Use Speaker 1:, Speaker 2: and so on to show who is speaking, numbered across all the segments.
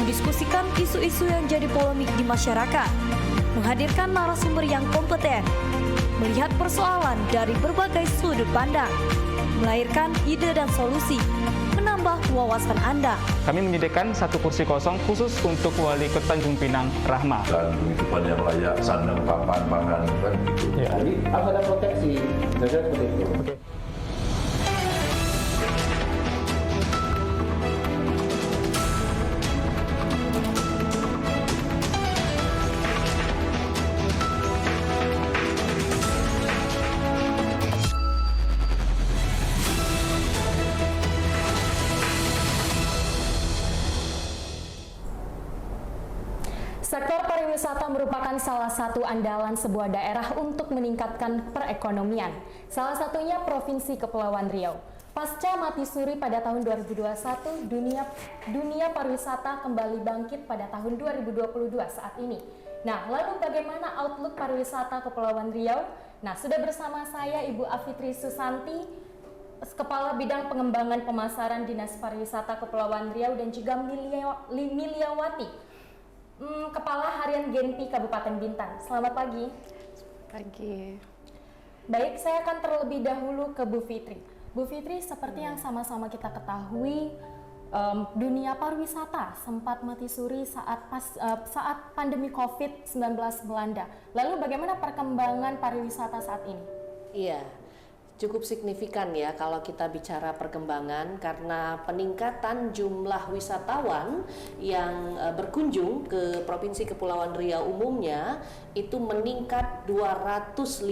Speaker 1: mendiskusikan isu-isu yang jadi polemik di masyarakat, menghadirkan narasumber yang kompeten, melihat persoalan dari berbagai sudut pandang, melahirkan ide dan solusi, menambah wawasan Anda.
Speaker 2: Kami menyediakan satu kursi kosong khusus untuk Wali Kota Tanjung Pinang, Rahma.
Speaker 3: Dan kehidupan yang layak, sandang, papan, pangan, kan gitu.
Speaker 2: Ya.
Speaker 4: Jadi harus ada proteksi, jadi seperti itu.
Speaker 2: Oke.
Speaker 5: Sektor pariwisata merupakan salah satu andalan sebuah daerah untuk meningkatkan perekonomian. Salah satunya Provinsi Kepulauan Riau. Pasca mati suri pada tahun 2021, dunia pariwisata kembali bangkit pada tahun 2022 saat ini. Nah, lalu bagaimana outlook pariwisata Kepulauan Riau? Nah, sudah bersama saya Ibu Afitri Susanti, Kepala Bidang Pengembangan Pemasaran Dinas Pariwisata Kepulauan Riau, dan juga Miliawati, Kepala Harian Genpi Kabupaten Bintan. Selamat pagi.
Speaker 6: Pagi.
Speaker 5: Baik, saya akan terlebih dahulu ke Bu Fitri. Bu Fitri, seperti yang sama-sama kita ketahui, dunia pariwisata sempat mati suri saat pandemi COVID-19 melanda. Lalu bagaimana perkembangan pariwisata saat ini?
Speaker 6: Iya, cukup signifikan ya kalau kita bicara perkembangan, karena peningkatan jumlah wisatawan yang berkunjung ke Provinsi Kepulauan Riau umumnya itu meningkat 250%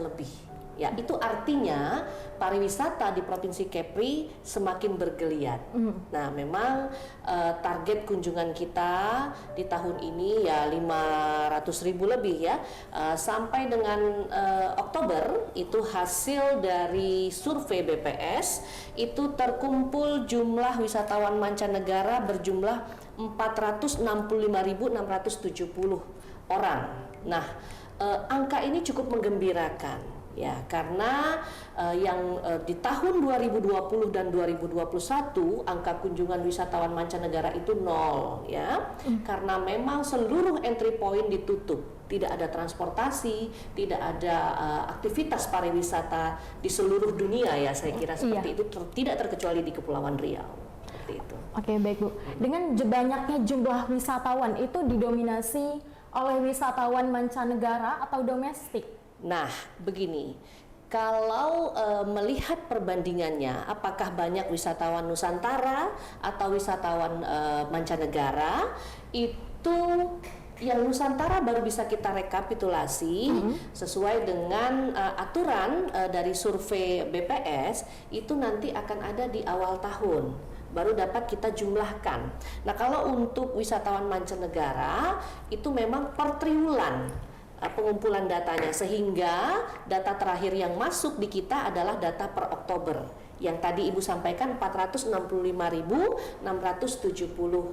Speaker 6: lebih. Ya, itu artinya pariwisata di Provinsi Kepri semakin bergeliat. Nah, memang target kunjungan kita di tahun ini ya 500.000 lebih ya. Sampai dengan Oktober itu hasil dari survei BPS itu terkumpul jumlah wisatawan mancanegara berjumlah 465.670 orang. Nah, angka ini cukup menggembirakan. Ya, karena di tahun 2020 dan 2021 angka kunjungan wisatawan mancanegara itu 0 ya. Karena memang seluruh entry point ditutup, tidak ada transportasi, tidak ada aktivitas pariwisata di seluruh dunia ya, saya kira seperti itu, tidak terkecuali di Kepulauan Riau. Seperti itu.
Speaker 5: Oke, baik Bu. Dengan banyaknya jumlah wisatawan itu didominasi oleh wisatawan mancanegara atau domestik?
Speaker 6: Nah, begini, kalau melihat perbandingannya, apakah banyak wisatawan Nusantara atau wisatawan mancanegara, itu yang Nusantara baru bisa kita rekapitulasi sesuai dengan aturan dari survei BPS, itu nanti akan ada di awal tahun, baru dapat kita jumlahkan. Nah, kalau untuk wisatawan mancanegara, itu memang per triwulan pengumpulan datanya, sehingga data terakhir yang masuk di kita adalah data per Oktober yang tadi Ibu sampaikan 465.670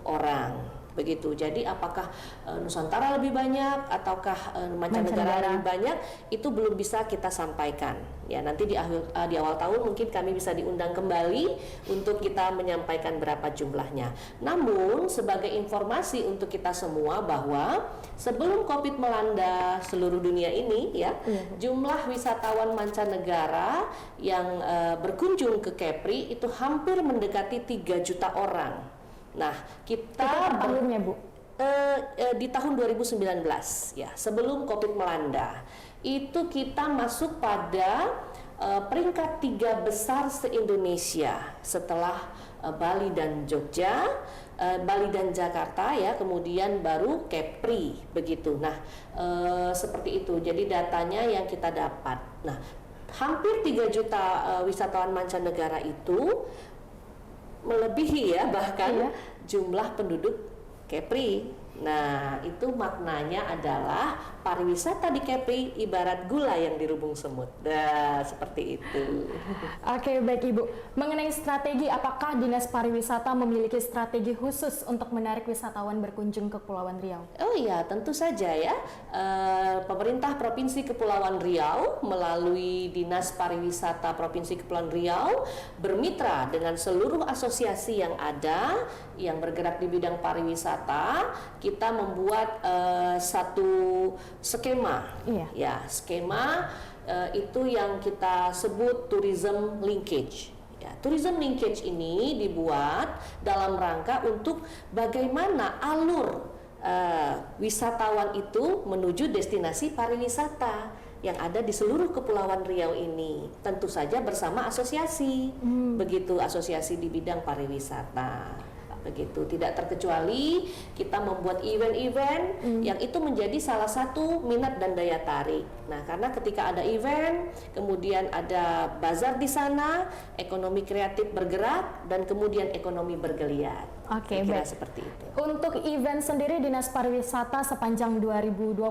Speaker 6: orang. Begitu. Jadi apakah Nusantara lebih banyak ataukah mancanegara lebih banyak, itu belum bisa kita sampaikan. Ya, nanti di awal tahun mungkin kami bisa diundang kembali untuk kita menyampaikan berapa jumlahnya. Namun sebagai informasi untuk kita semua bahwa sebelum Covid melanda seluruh dunia ini ya, jumlah wisatawan mancanegara yang berkunjung ke Kepri itu hampir mendekati 3 juta orang. Nah, kita
Speaker 5: tahunnya Bu?
Speaker 6: Di tahun 2019 ya, sebelum Covid melanda, itu kita masuk pada peringkat 3 besar se-Indonesia setelah Bali dan Jogja, Bali dan Jakarta ya, kemudian baru Kepri begitu. Nah, seperti itu. Jadi datanya yang kita dapat. Nah, hampir 3 juta wisatawan mancanegara itu melebihi ya bahkan jumlah penduduk Kepri Nah, itu maknanya adalah pariwisata di Kepri ibarat gula yang dirubung semut. Nah, seperti itu.
Speaker 5: Oke, baik Ibu. Mengenai strategi, apakah Dinas Pariwisata memiliki strategi khusus untuk menarik wisatawan berkunjung ke Kepulauan Riau?
Speaker 6: Oh iya, tentu saja ya. Pemerintah Provinsi Kepulauan Riau melalui Dinas Pariwisata Provinsi Kepulauan Riau bermitra dengan seluruh asosiasi yang ada yang bergerak di bidang pariwisata. Kita membuat satu skema, ya skema itu yang kita sebut tourism linkage. Ya, tourism linkage ini dibuat dalam rangka untuk bagaimana alur wisatawan itu menuju destinasi pariwisata yang ada di seluruh Kepulauan Riau ini, tentu saja bersama asosiasi, begitu asosiasi di bidang pariwisata. Begitu, tidak terkecuali kita membuat event-event yang itu menjadi salah satu minat dan daya tarik. Nah, karena ketika ada event, kemudian ada bazar di sana, ekonomi kreatif bergerak dan kemudian ekonomi bergeliat.
Speaker 5: Oke,
Speaker 6: kira
Speaker 5: baik.
Speaker 6: seperti itu.
Speaker 5: Untuk event sendiri Dinas Pariwisata sepanjang 2022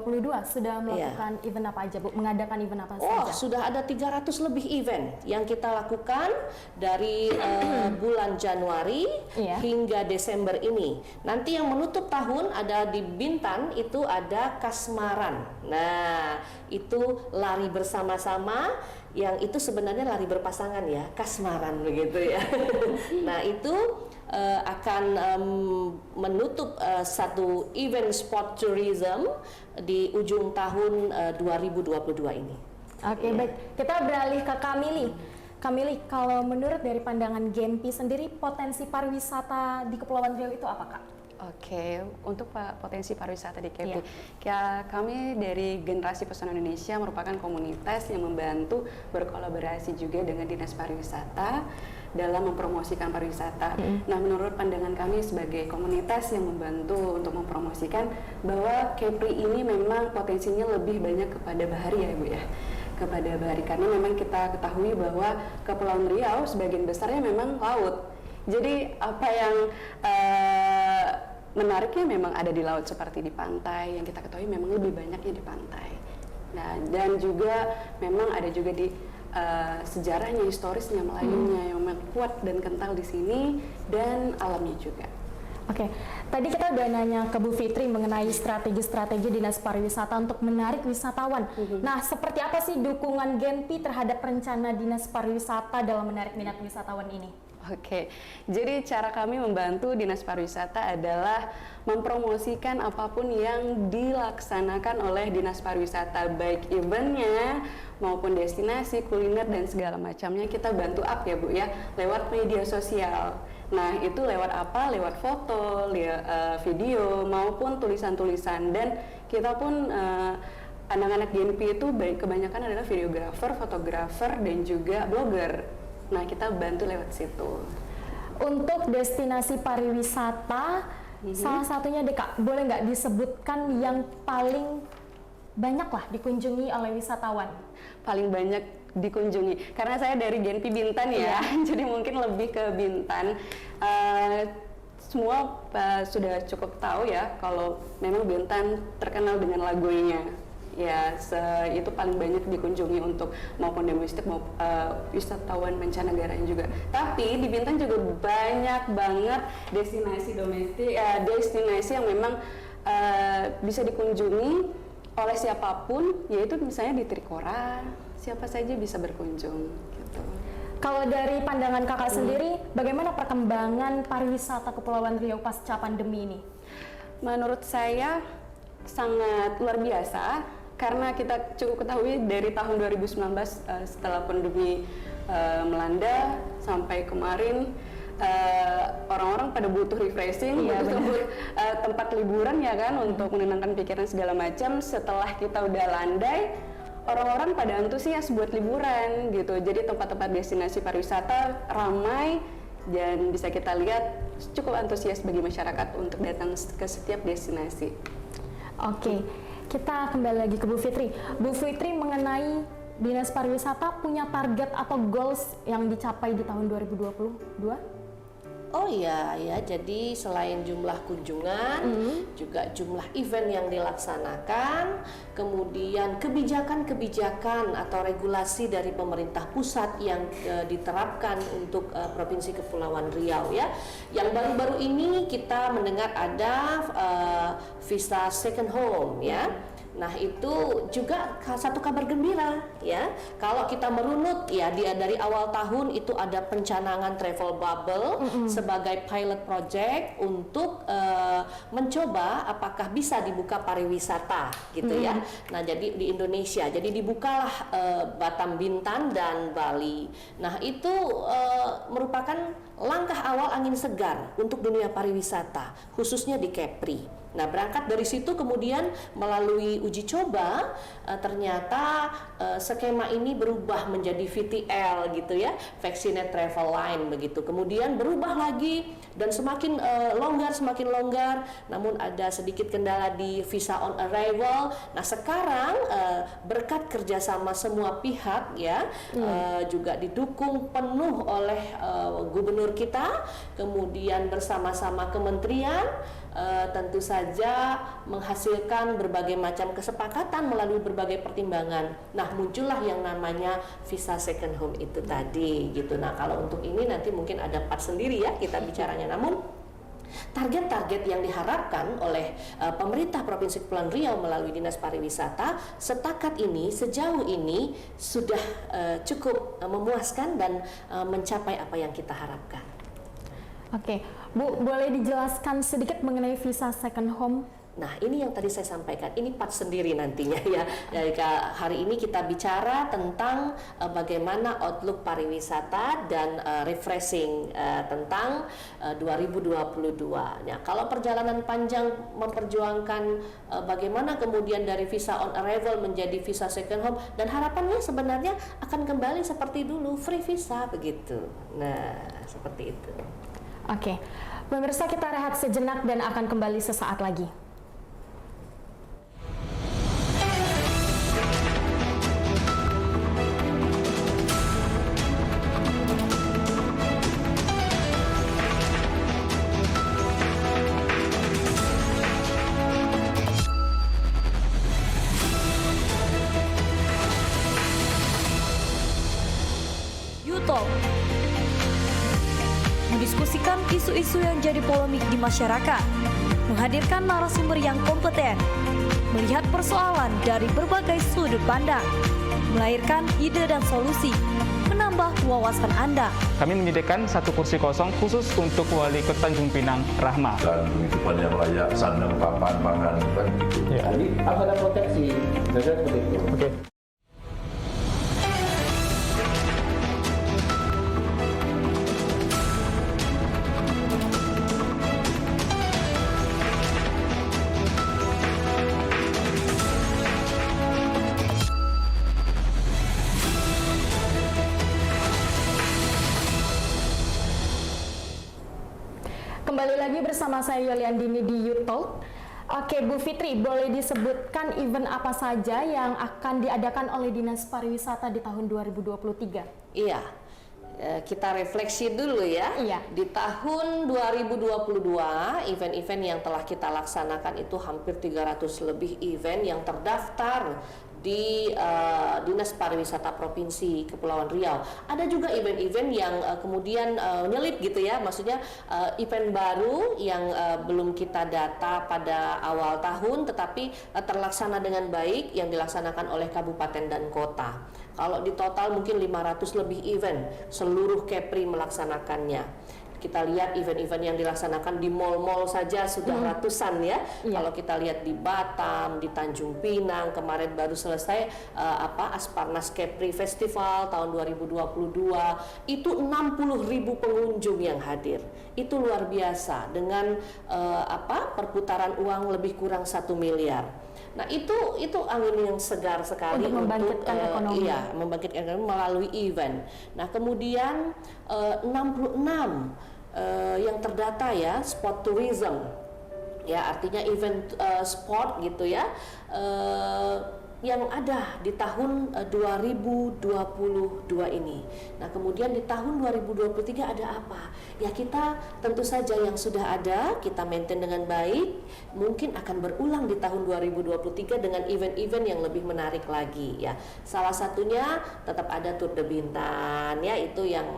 Speaker 5: sudah melakukan event apa aja, Bu? Mengadakan event apa saja?
Speaker 6: Sudah ada 300 lebih event yang kita lakukan dari bulan Januari hingga Desember ini. Nanti yang menutup tahun ada di Bintan, itu ada Kasmaran. Nah, itu lari bersama-sama, yang itu sebenarnya lari berpasangan ya, Kasmaran begitu ya. Nah, itu akan menutup satu event sport tourism di ujung tahun 2022 ini.
Speaker 5: Oke, baik. Kita beralih ke Kamili. Kamili, kalau menurut dari pandangan Genpi sendiri, potensi pariwisata di Kepulauan Riau itu apa, Kak?
Speaker 7: Oke, untuk potensi pariwisata di Kepri, kami dari Generasi Pesona Indonesia merupakan komunitas yang membantu berkolaborasi juga dengan Dinas Pariwisata dalam mempromosikan pariwisata. Nah, menurut pandangan kami sebagai komunitas yang membantu untuk mempromosikan bahwa Kepri ini memang potensinya lebih banyak kepada bahari ya, Bu ya. Kepada bahari, karena memang kita ketahui bahwa Kepulauan Riau sebagian besarnya memang laut. Jadi apa yang menariknya memang ada di laut seperti di pantai, yang kita ketahui memang lebih banyaknya di pantai. Nah, dan juga memang ada juga di sejarahnya, historisnya, Melayunya yang memang kuat dan kental di sini, dan alamnya juga.
Speaker 5: Oke, tadi kita udah nanya ke Bu Fitri mengenai strategi-strategi Dinas Pariwisata untuk menarik wisatawan. Nah, seperti apa sih dukungan Genpi terhadap rencana Dinas Pariwisata dalam menarik minat wisatawan ini?
Speaker 7: Oke, jadi cara kami membantu Dinas Pariwisata adalah mempromosikan apapun yang dilaksanakan oleh Dinas Pariwisata, baik eventnya maupun destinasi, kuliner, dan segala macamnya kita bantu up ya Bu ya, lewat media sosial. Nah, itu lewat apa? Lewat foto, video, maupun tulisan-tulisan. Dan kita pun anak-anak Genpi itu kebanyakan adalah videografer, fotografer, dan juga blogger. Nah, kita bantu lewat situ.
Speaker 5: Untuk destinasi pariwisata, salah satunya deh Kak, boleh nggak disebutkan yang paling banyak lah dikunjungi oleh wisatawan?
Speaker 7: Paling banyak dikunjungi, karena saya dari Genpi Bintan ya, jadi mungkin lebih ke Bintan. Semua sudah cukup tahu ya, kalau memang Bintan terkenal dengan Lagoinya. Ya, itu paling banyak dikunjungi untuk maupun domestik maupun wisatawan mancanegara juga. Tapi di Bintan juga banyak banget destinasi domestik, destinasi yang memang bisa dikunjungi oleh siapapun, yaitu misalnya di Trikora, siapa saja bisa berkunjung. Gitu.
Speaker 5: Kalau dari pandangan Kakak sendiri, bagaimana perkembangan pariwisata Kepulauan Riau pasca pandemi ini?
Speaker 7: Menurut saya sangat luar biasa, karena kita cukup ketahui dari tahun 2019 setelah pandemi melanda sampai kemarin orang-orang pada butuh refreshing, butuh tempat liburan ya kan, untuk menenangkan pikiran segala macam. Setelah kita udah landai, orang-orang pada antusias buat liburan gitu. Jadi tempat-tempat destinasi pariwisata ramai dan bisa kita lihat cukup antusias bagi masyarakat untuk datang ke setiap destinasi.
Speaker 5: Oke, kita kembali lagi ke Bu Fitri. Bu Fitri, mengenai Dinas Pariwisata punya target atau goals yang dicapai di tahun 2022?
Speaker 6: Oh iya, ya. Jadi selain jumlah kunjungan, juga jumlah event yang dilaksanakan, kemudian kebijakan-kebijakan atau regulasi dari pemerintah pusat yang diterapkan untuk Provinsi Kepulauan Riau ya. Yang baru-baru ini kita mendengar ada visa second home ya. Nah itu juga satu kabar gembira ya. Kalau kita merunut ya dari awal tahun itu ada pencanangan travel bubble sebagai pilot project untuk mencoba apakah bisa dibuka pariwisata gitu ya. Nah jadi di Indonesia, jadi dibukalah Batam, Bintan dan Bali. Nah itu merupakan langkah awal angin segar untuk dunia pariwisata khususnya di Kepri. Nah berangkat dari situ kemudian melalui uji coba ternyata skema ini berubah menjadi VTL gitu ya, Vaccinated Travel Line begitu. Kemudian berubah lagi dan semakin longgar, namun ada sedikit kendala di visa on arrival. Nah sekarang berkat kerjasama semua pihak ya, juga didukung penuh oleh gubernur kita, kemudian bersama-sama kementerian. Tentu saja menghasilkan berbagai macam kesepakatan melalui berbagai pertimbangan. Nah muncullah yang namanya visa second home itu tadi gitu. Nah kalau untuk ini nanti mungkin ada part sendiri ya kita bicaranya. Namun target-target yang diharapkan oleh pemerintah Provinsi Kepulauan Riau melalui Dinas Pariwisata sejauh ini sudah cukup memuaskan dan mencapai apa yang kita harapkan.
Speaker 5: Oke, Bu, boleh dijelaskan sedikit mengenai visa second home?
Speaker 6: Nah, ini yang tadi saya sampaikan, ini part sendiri nantinya ya. Jadi hari ini kita bicara tentang bagaimana outlook pariwisata dan refreshing tentang 2022. Nah, kalau perjalanan panjang memperjuangkan bagaimana kemudian dari visa on arrival menjadi visa second home, dan harapannya sebenarnya akan kembali seperti dulu, free visa begitu. Nah, seperti itu.
Speaker 5: Oke, pemirsa kita rehat sejenak dan akan kembali sesaat lagi.
Speaker 1: Yutalk mendiskusikan isu-isu yang jadi polemik di masyarakat, menghadirkan narasumber yang kompeten, melihat persoalan dari berbagai sudut pandang, melahirkan ide dan solusi, menambah wawasan Anda.
Speaker 2: Kami menyediakan 1 kursi kosong khusus untuk Wali Kota Tanjung Pinang, Rahma.
Speaker 3: Dan kehidupan yang layak, sandang, papan, pangan, kan gitu.
Speaker 4: Jadi harus ada proteksi, kira-kira seperti itu.
Speaker 2: Oke.
Speaker 5: Kembali lagi bersama saya Yuliandini di Yutalk. Oke, Bu Fitri, boleh disebutkan event apa saja yang akan diadakan oleh Dinas Pariwisata di tahun 2023?
Speaker 6: Iya, kita refleksi dulu ya.
Speaker 5: Iya.
Speaker 6: Di tahun 2022, event-event yang telah kita laksanakan itu hampir 300 lebih event yang terdaftar di Dinas Pariwisata Provinsi Kepulauan Riau. Ada juga event-event yang kemudian nyelip gitu ya, maksudnya event baru yang belum kita data pada awal tahun tetapi terlaksana dengan baik yang dilaksanakan oleh kabupaten dan kota. Kalau di total mungkin 500 lebih event, seluruh Kepri melaksanakannya. Kita lihat event-event yang dilaksanakan di mal-mal saja sudah ratusan ya. Kalau kita lihat di Batam, di Tanjung Pinang, kemarin baru selesai Asparnas Kepri Festival tahun 2022, itu 60.000 pengunjung yang hadir. Itu luar biasa dengan perputaran uang lebih kurang 1 miliar. Nah itu angin yang segar sekali
Speaker 5: untuk membangkitkan ekonomi.
Speaker 6: Iya, membangkitkan ekonomi melalui event. Nah kemudian 66 yang terdata ya sport tourism, ya artinya event sport gitu ya. yang ada di tahun 2022 ini. Nah, kemudian di tahun 2023 ada apa? Ya, kita tentu saja yang sudah ada kita maintain dengan baik, mungkin akan berulang di tahun 2023 dengan event-event yang lebih menarik lagi ya. Salah satunya tetap ada Tour de Bintan ya, itu yang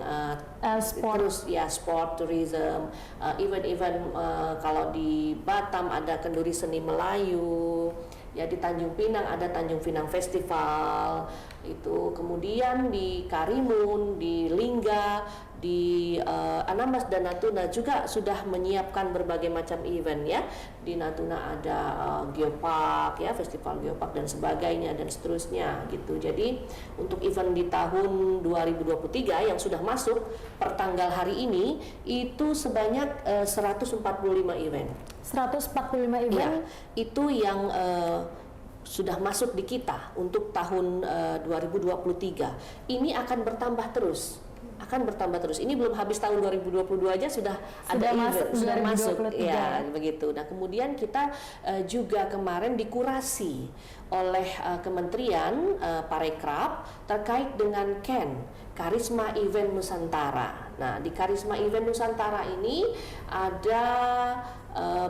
Speaker 6: terus ya, sport tourism, event-event kalau di Batam ada Kenduri Seni Melayu. Ya, di Tanjung Pinang ada Tanjung Pinang Festival itu, kemudian di Karimun, di Lingga, di Anambas dan Natuna juga sudah menyiapkan berbagai macam event ya. Di Natuna ada Geopark ya, festival Geopark dan sebagainya dan seterusnya gitu. Jadi untuk event di tahun 2023 yang sudah masuk per tanggal hari ini itu sebanyak 145 event.
Speaker 5: 145 event?
Speaker 6: Ya, itu yang sudah masuk di kita untuk tahun 2023. Ini akan bertambah terus. Ini belum habis tahun 2022 aja sudah ada event, sudah masuk ya, begitu. Nah, kemudian kita juga kemarin dikurasi oleh Kementerian Parekraf terkait dengan Karisma Event Nusantara. Nah, di Karisma Event Nusantara ini ada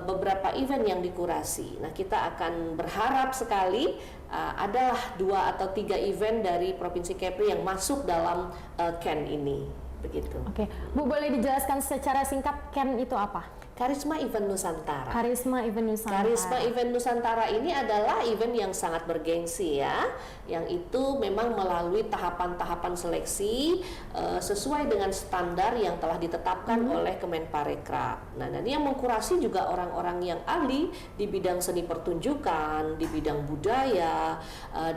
Speaker 6: beberapa event yang dikurasi. Nah, kita akan berharap sekali adalah 2 atau 3 event dari Provinsi Kepri yang masuk dalam KEN ini, begitu.
Speaker 5: Oke, Bu, boleh dijelaskan secara singkat KEN itu apa?
Speaker 6: Karisma Event Nusantara.
Speaker 5: Karisma Event Nusantara.
Speaker 6: Karisma Event Nusantara ini adalah event yang sangat bergengsi ya, yang itu memang melalui tahapan-tahapan seleksi sesuai dengan standar yang telah ditetapkan oleh Kemenparekraf. Nah, ini yang mengkurasi juga orang-orang yang ahli di bidang seni pertunjukan, di bidang budaya,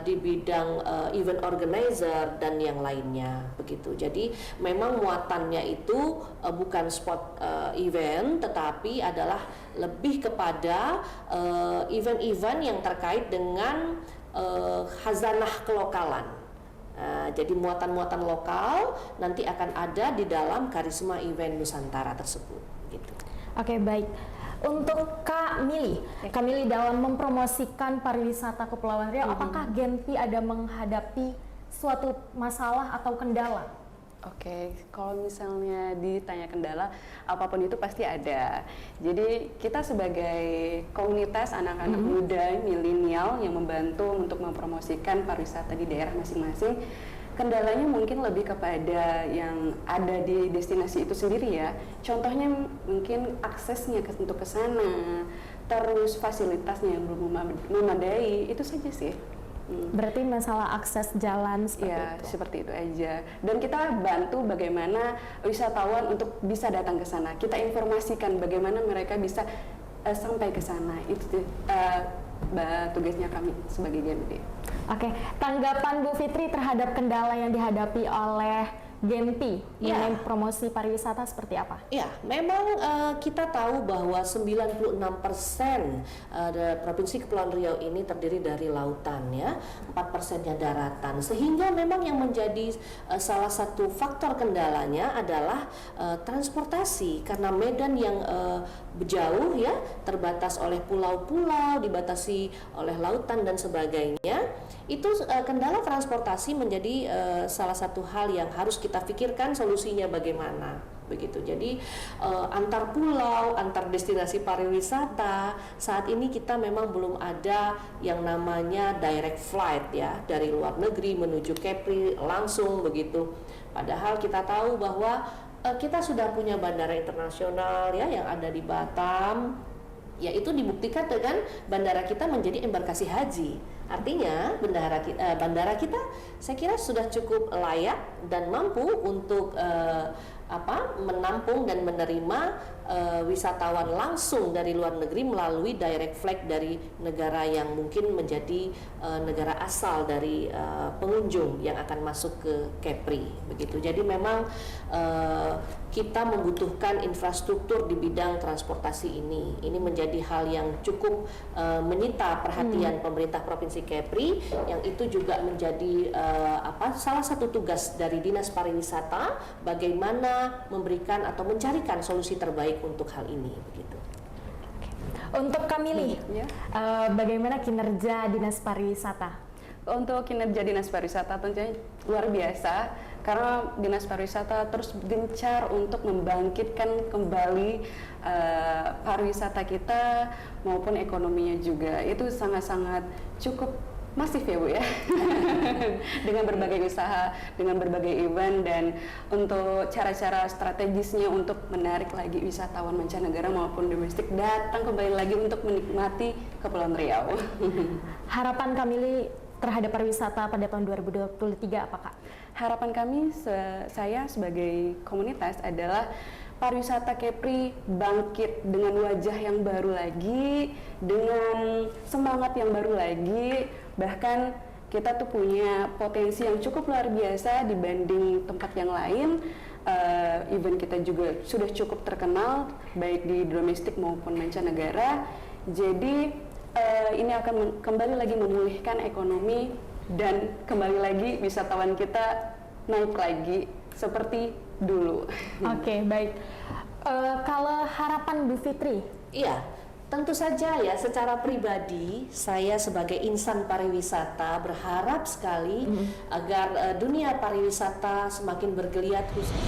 Speaker 6: di bidang event organizer dan yang lainnya, begitu. Jadi memang muatannya itu bukan sport event, tetapi adalah lebih kepada event-event yang terkait dengan khazanah kelokalan. Jadi muatan-muatan lokal nanti akan ada di dalam Karisma Event Nusantara tersebut. Gitu.
Speaker 5: Oke, baik. Untuk Kak Mili dalam mempromosikan pariwisata Kepulauan Riau, apakah Genpi ada menghadapi suatu masalah atau kendala?
Speaker 7: Oke, kalau misalnya ditanya kendala, apapun itu pasti ada. Jadi kita sebagai komunitas anak-anak muda, milenial yang membantu untuk mempromosikan pariwisata di daerah masing-masing, kendalanya mungkin lebih kepada yang ada di destinasi itu sendiri ya. Contohnya mungkin aksesnya untuk ke sana, terus fasilitasnya yang belum memadai, itu saja sih.
Speaker 5: Berarti masalah akses jalan seperti itu.
Speaker 7: Seperti itu aja. Dan kita bantu bagaimana wisatawan untuk bisa datang ke sana. Kita informasikan bagaimana mereka bisa sampai ke sana. Itu tugasnya kami sebagai Genpi.
Speaker 5: Oke, tanggapan Bu Fitri terhadap kendala yang dihadapi oleh Genpi mengenai promosi pariwisata seperti apa?
Speaker 6: Ya, memang kita tahu bahwa 96% Provinsi Kepulauan Riau ini terdiri dari lautan ya, 4%-nya daratan. Sehingga memang yang menjadi salah satu faktor kendalanya adalah transportasi, karena medan yang jauh ya, terbatas oleh pulau-pulau, dibatasi oleh lautan dan sebagainya. Itu kendala transportasi menjadi salah satu hal yang harus kita pikirkan solusinya bagaimana, begitu. Jadi antar pulau, antar destinasi pariwisata saat ini kita memang belum ada yang namanya direct flight ya, dari luar negeri menuju Kepri langsung begitu. Padahal kita tahu bahwa kita sudah punya bandara internasional ya yang ada di Batam. Ya, itu dibuktikan dengan bandara kita menjadi embarkasi haji. Artinya bandara kita saya kira sudah cukup layak dan mampu untuk menampung dan menerima wisatawan langsung dari luar negeri melalui direct flight dari negara yang mungkin menjadi negara asal dari pengunjung yang akan masuk ke Kepri, begitu. Jadi memang kita membutuhkan infrastruktur di bidang transportasi ini. Ini menjadi hal yang cukup menyita perhatian pemerintah Provinsi Kepri, yang itu juga menjadi salah satu tugas dari Dinas Pariwisata bagaimana memberikan atau mencarikan solusi terbaik untuk hal ini, begitu.
Speaker 5: Untuk Kak Mili, bagaimana kinerja Dinas Pariwisata?
Speaker 7: Untuk kinerja Dinas Pariwisata tentunya luar biasa karena Dinas Pariwisata terus gencar untuk membangkitkan kembali pariwisata kita maupun ekonominya juga. Itu sangat-sangat cukup masif ya Bu ya. Dengan berbagai usaha, dengan berbagai event dan untuk cara-cara strategisnya untuk menarik lagi wisatawan mancanegara maupun domestik datang kembali lagi untuk menikmati Kepulauan Riau.
Speaker 5: Harapan Kamili terhadap pariwisata pada tahun 2023 apa Kak?
Speaker 7: Harapan kami, saya sebagai komunitas adalah pariwisata Kepri bangkit dengan wajah yang baru lagi, dengan semangat yang baru lagi, bahkan kita tuh punya potensi yang cukup luar biasa dibanding tempat yang lain. Event kita juga sudah cukup terkenal baik di domestik maupun mancanegara. Jadi ini akan kembali lagi memulihkan ekonomi dan kembali lagi wisatawan kita naik lagi seperti dulu.
Speaker 5: Oke, baik. Kalau harapan Bu Fitri?
Speaker 6: Iya, tentu saja ya secara pribadi saya sebagai insan pariwisata berharap sekali agar dunia pariwisata semakin bergeliat khusus.